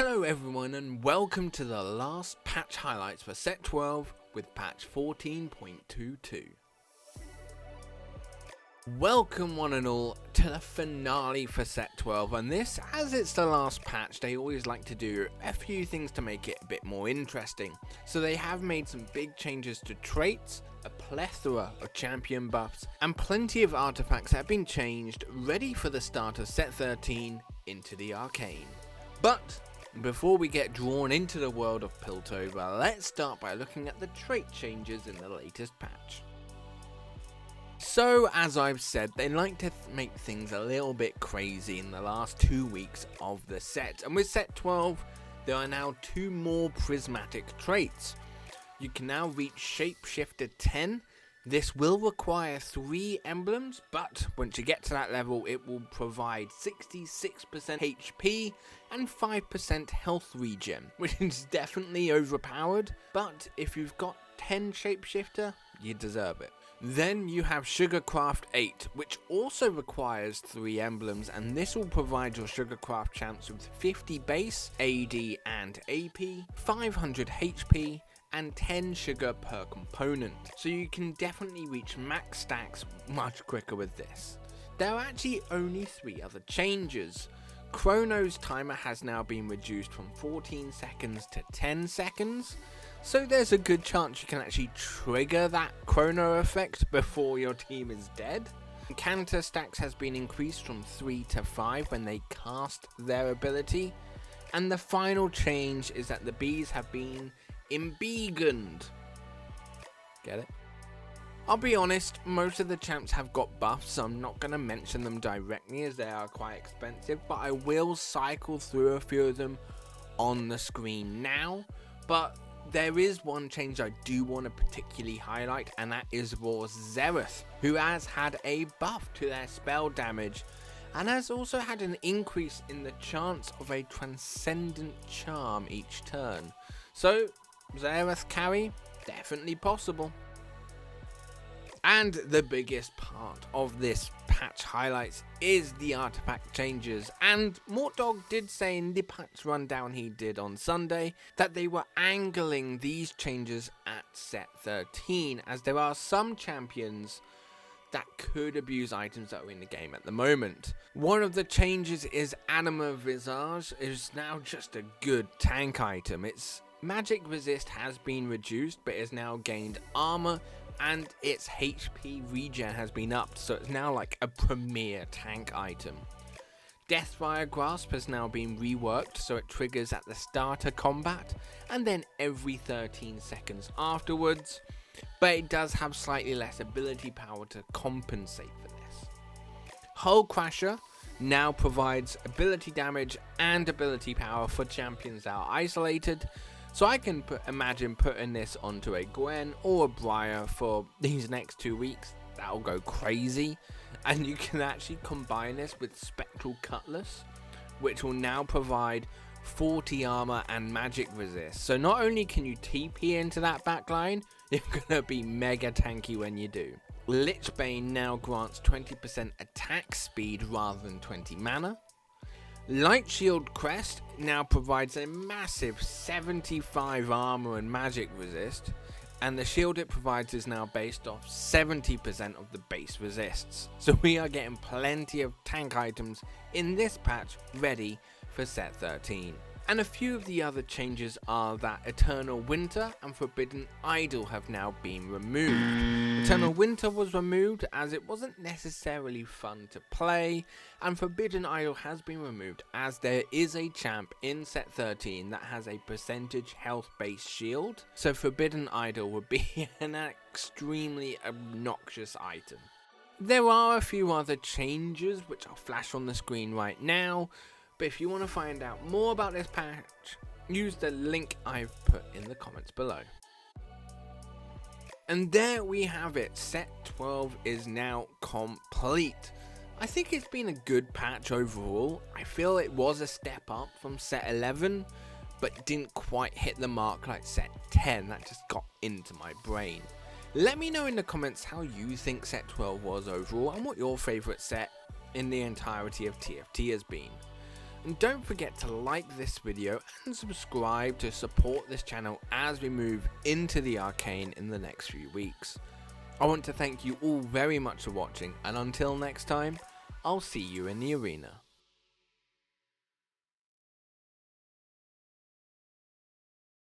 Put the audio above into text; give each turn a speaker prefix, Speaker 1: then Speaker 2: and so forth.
Speaker 1: Hello everyone and welcome to the last patch highlights for set 12 with patch 14.22. Welcome one and all to the finale for set 12, and this, as it's the last patch, they always like to do a few things to make it a bit more interesting. So they have made some big changes to traits, a plethora of champion buffs, and plenty of artifacts that have been changed, ready for the start of set 13 into the Arcane. But before we get drawn into the world of Piltover, let's start by looking at the trait changes in the latest patch. So, as I've said, they like to make things a little bit crazy in the last 2 weeks of the set, and with set 12, there are now 2 more prismatic traits. You can now reach Shapeshifter 10. This will require 3 emblems, but once you get to that level, it will provide 66% HP and 5% health regen, which is definitely overpowered, but if you've got 10 Shapeshifter, you deserve it. Then you have Sugarcraft 8, which also requires 3 emblems, and this will provide your Sugarcraft champs with 50 base, AD and AP, 500 HP, and 10 sugar per component, so you can definitely reach max stacks much quicker with this. There are actually only 3 other changes. Chrono's timer has now been reduced from 14 seconds to 10 seconds, so there's a good chance you can actually trigger that chrono effect before your team is dead. Counter stacks has been increased from 3 to 5 when they cast their ability, and the final change is that the bees have been embiggened. Get it? I'll be honest, most of the champs have got buffs, so I'm not going to mention them directly as they are quite expensive, but I will cycle through a few of them on the screen now. But there is one change I do want to particularly highlight, and that is for Xerath, who has had a buff to their spell damage and has also had an increase in the chance of a transcendent charm each turn. So Xerath carry, definitely possible. And the biggest part of this patch highlights is the artifact changes, and Mortdog did say in the patch rundown he did on Sunday that they were angling these changes at set 13, as there are some champions that could abuse items that are in the game at the moment. One of the changes is Anima Visage is now just a good tank item. Its magic resist has been reduced but is now gained armor, and its HP regen has been upped, so it's now like a premier tank item. Deathfire Grasp has now been reworked so it triggers at the start of combat and then every 13 seconds afterwards, but it does have slightly less ability power to compensate for this. Hull Crasher now provides ability damage and ability power for champions that are isolated, so I can imagine putting this onto a Gwen or a Briar for these next 2 weeks. That'll go crazy. And you can actually combine this with Spectral Cutlass, which will now provide 40 armor and magic resist. So not only can you TP into that backline, you're gonna be mega tanky when you do. Lichbane now grants 20% attack speed rather than 20 mana. Light Shield Crest now provides a massive 75 armor and magic resist, and the shield it provides is now based off 70% of the base resists. So we are getting plenty of tank items in this patch ready for set 13. And a few of the other changes are that Eternal Winter and Forbidden Idol have now been removed. Eternal Winter was removed as it wasn't necessarily fun to play, and Forbidden Idol has been removed as there is a champ in set 13 that has a percentage health based shield, so Forbidden Idol would be an extremely obnoxious item. There are a few other changes which I'll flash on the screen right now, but if you want to find out more about this patch, use the link I've put in the comments below. And there we have it, set 12 is now complete. I think it's been a good patch overall. I feel it was a step up from set 11, but didn't quite hit the mark like set 10, that just got into my brain. Let me know in the comments how you think set 12 was overall and what your favourite set in the entirety of TFT has been. And don't forget to like this video and subscribe to support this channel as we move into the Arcane in the next few weeks. I want to thank you all very much for watching, and until next time, I'll see you in the arena.